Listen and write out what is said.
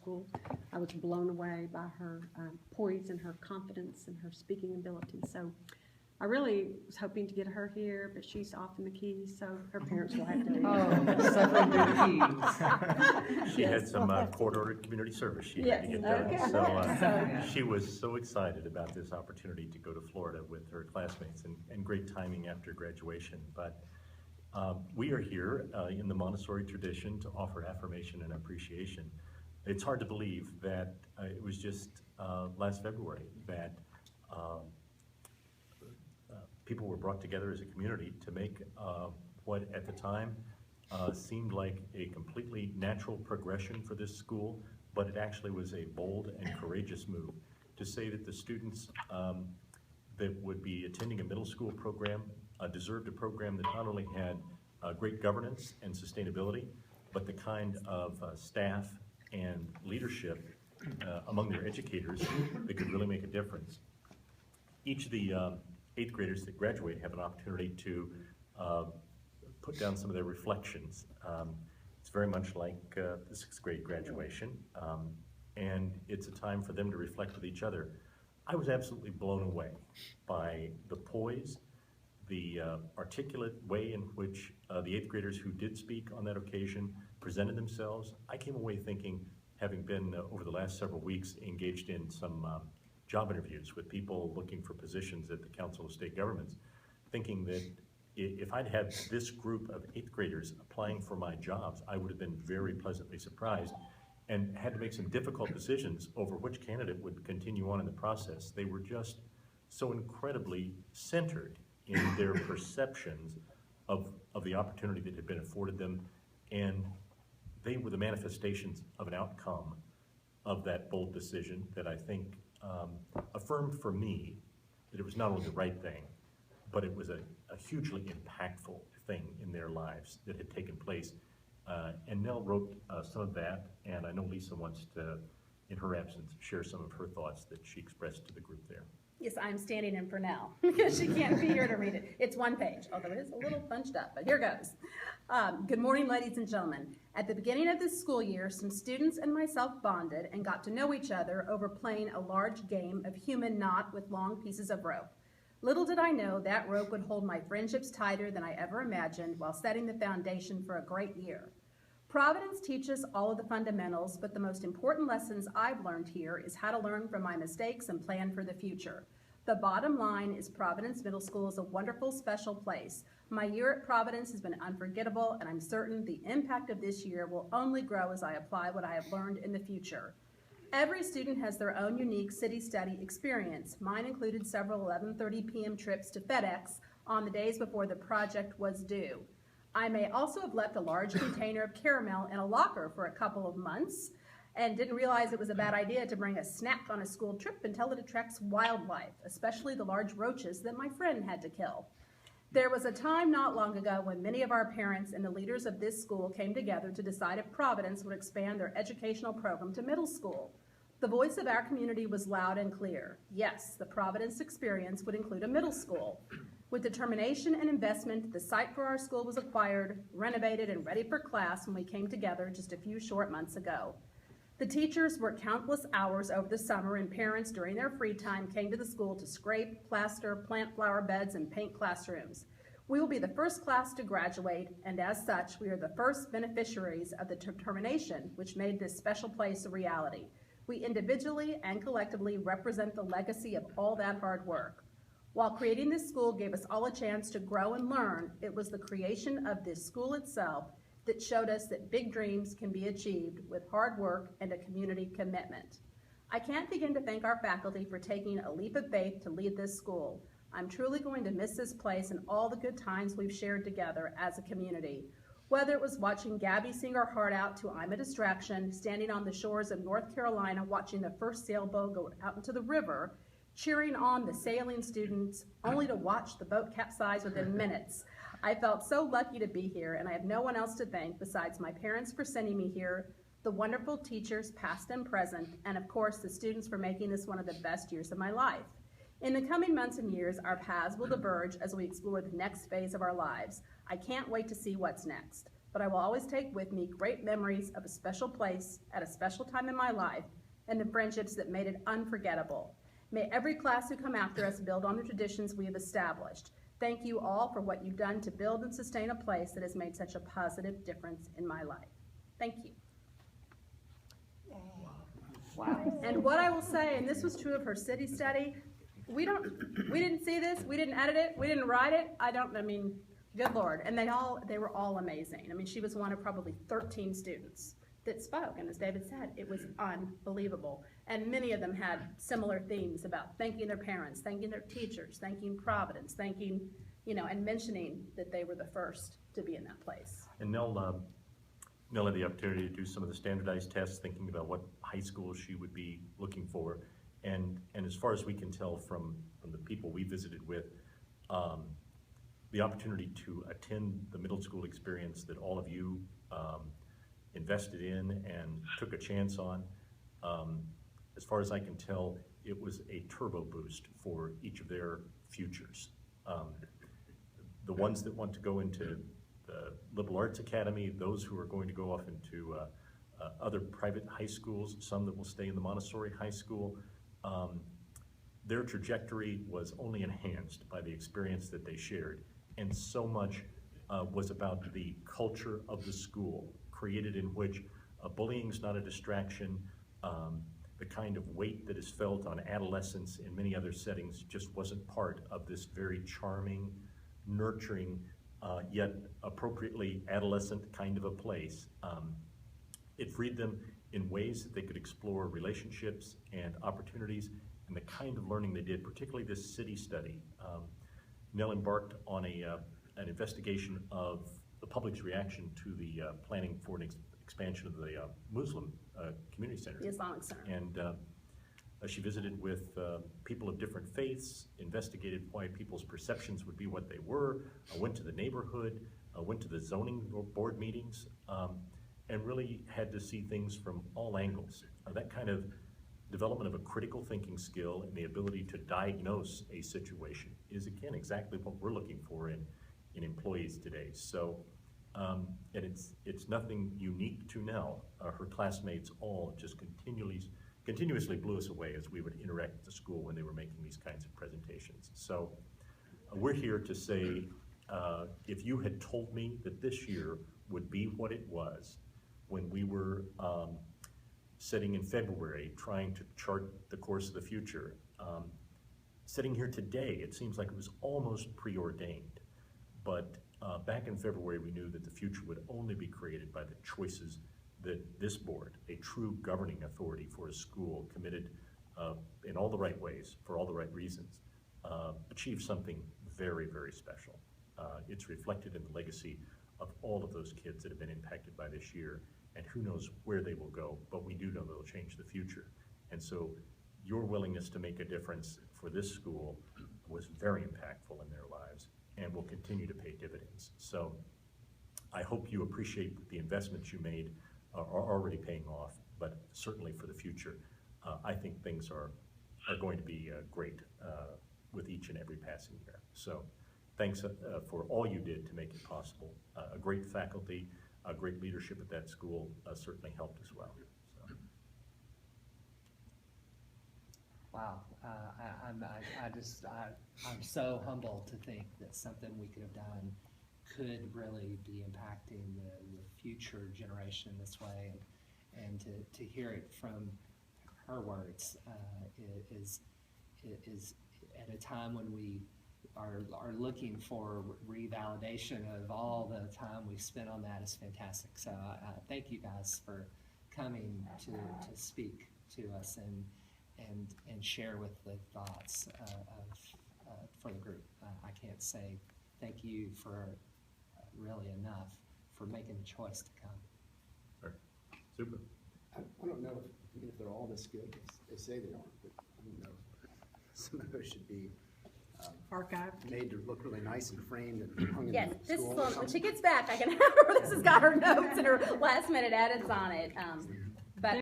school. I was blown away by her poise and her confidence and her speaking ability. So I really was hoping to get her here, but she's off in the Keys, so her parents will have to do Keys. She had some court-ordered community service she had to get done. So she was so excited about this opportunity to go to Florida with her classmates, and great timing after graduation. But we are here in the Montessori tradition to offer affirmation and appreciation. It's hard to believe that it was just last February that people were brought together as a community to make what at the time seemed like a completely natural progression for this school, but it actually was a bold and courageous move to say that the students that would be attending a middle school program deserved a program that not only had great governance and sustainability, but the kind of staff and leadership among their educators that could really make a difference. Each of the 8th graders that graduate have an opportunity to put down some of their reflections. It's very much like the 6th grade graduation, and it's a time for them to reflect with each other. I was absolutely blown away by the poise, the articulate way in which the 8th graders who did speak on that occasion presented themselves. I came away thinking, having been over the last several weeks engaged in some job interviews with people looking for positions at the Council of State Governments, thinking that if I'd had this group of 8th graders applying for my jobs, I would have been very pleasantly surprised and had to make some difficult decisions over which candidate would continue on in the process. They were just so incredibly centered in their perceptions of the opportunity that had been afforded them, and they were the manifestations of an outcome of that bold decision that I think affirmed for me that it was not only the right thing, but it was a hugely impactful thing in their lives that had taken place. And Nell wrote some of that, and I know Lisa wants to, in her absence, share some of her thoughts that she expressed to the group there. Yes, I'm standing in for Nell because she can't be here to read it. It's one page, although it is a little bunched up, but here goes. Good morning, ladies and gentlemen. At the beginning of this school year, some students and myself bonded and got to know each other over playing a large game of human knot with long pieces of rope. Little did I know that rope would hold my friendships tighter than I ever imagined while setting the foundation for a great year. Providence teaches all of the fundamentals, but the most important lessons I've learned here is how to learn from my mistakes and plan for the future. The bottom line is Providence Middle School is a wonderful, special place. My year at Providence has been unforgettable, and I'm certain the impact of this year will only grow as I apply what I have learned in the future. Every student has their own unique city study experience. Mine included several 11:30 p.m. trips to FedEx on the days before the project was due. I may also have left a large container of caramel in a locker for a couple of months and didn't realize it was a bad idea to bring a snack on a school trip until it attracts wildlife, especially the large roaches that my friend had to kill. There was a time not long ago when many of our parents and the leaders of this school came together to decide if Providence would expand their educational program to middle school. The voice of our community was loud and clear. Yes, the Providence experience would include a middle school. With determination and investment, the site for our school was acquired, renovated, and ready for class when we came together just a few short months ago. The teachers worked countless hours over the summer, and parents during their free time came to the school to scrape, plaster, plant flower beds, and paint classrooms. We will be the first class to graduate, and as such, we are the first beneficiaries of the determination which made this special place a reality. We individually and collectively represent the legacy of all that hard work. While creating this school gave us all a chance to grow and learn, it was the creation of this school itself that showed us that big dreams can be achieved with hard work and a community commitment. I can't begin to thank our faculty for taking a leap of faith to lead this school. I'm truly going to miss this place and all the good times we've shared together as a community. Whether it was watching Gabby sing her heart out to I'm a Distraction, standing on the shores of North Carolina watching the first sailboat go out into the river, cheering on the sailing students, only to watch the boat capsize within minutes. I felt so lucky to be here, and I have no one else to thank besides my parents for sending me here, the wonderful teachers, past and present, and of course the students for making this one of the best years of my life. In the coming months and years, our paths will diverge as we explore the next phase of our lives. I can't wait to see what's next. but I will always take with me great memories of a special place at a special time in my life and the friendships that made it unforgettable. May every class who come after us build on the traditions we have established. Thank you all for what you've done to build and sustain a place that has made such a positive difference in my life. Thank you. Wow. And what I will say, and this was true of her city study, we didn't see this, we didn't edit it, we didn't write it. Good Lord. And they were all amazing. She was one of probably 13 students that spoke, and as David said, it was unbelievable. And many of them had similar themes about thanking their parents, thanking their teachers, thanking Providence, thanking, and mentioning that they were the first to be in that place. And Nell had the opportunity to do some of the standardized tests, thinking about what high school she would be looking for. And as far as we can tell from the people we visited with, the opportunity to attend the middle school experience that all of you invested in and took a chance on, as far as I can tell, it was a turbo boost for each of their futures. The ones that want to go into the Liberal Arts Academy, those who are going to go off into other private high schools, some that will stay in the Montessori high school, their trajectory was only enhanced by the experience that they shared. And so much was about the culture of the school, created in which bullying is not a distraction. The kind of weight that is felt on adolescence in many other settings just wasn't part of this very charming, nurturing, yet appropriately adolescent kind of a place. It freed them in ways that they could explore relationships and opportunities and the kind of learning they did, particularly this city study. Nell embarked on an investigation of the public's reaction to the planning for an expansion of the Muslim community center. The Islamic Center. And she visited with people of different faiths, investigated why people's perceptions would be what they were, went to the neighborhood, went to the zoning board meetings, and really had to see things from all angles. That kind of development of a critical thinking skill and the ability to diagnose a situation is, again, exactly what we're looking for in employees today. So, and it's nothing unique to Nell. Her classmates all just continuously blew us away as we would interact with the school when they were making these kinds of presentations. So we're here to say, if you had told me that this year would be what it was when we were sitting in February trying to chart the course of the future, sitting here today, it seems like it was almost preordained. But back in February, we knew that the future would only be created by the choices that this board, a true governing authority for a school committed in all the right ways, for all the right reasons, achieved something very, very special. It's reflected in the legacy of all of those kids that have been impacted by this year, and who knows where they will go, but we do know they'll change the future. And so your willingness to make a difference for this school was very impactful in their lives and will continue to pay dividends. So I hope you appreciate the investments you made are already paying off, but certainly for the future, I think things are going to be great with each and every passing year. So thanks for all you did to make it possible. A great faculty, a great leadership at that school certainly helped as well. So. Wow, I'm so humbled to think that something we could have done could really be impacting the future generation this way, and to hear it from her words is at a time when we are looking for revalidation of all the time we spent on that is fantastic. So thank you guys for coming to speak to us and share with the thoughts for the group. I can't say thank you for really enough for making the choice to come. Right. Super. I don't know if they're all this good. They say they are, but I don't know. Some of those should be Archived. made to look really nice and framed and hung Yes, in the school. when she gets back, I can have her. This has got her notes and her last minute edits on it.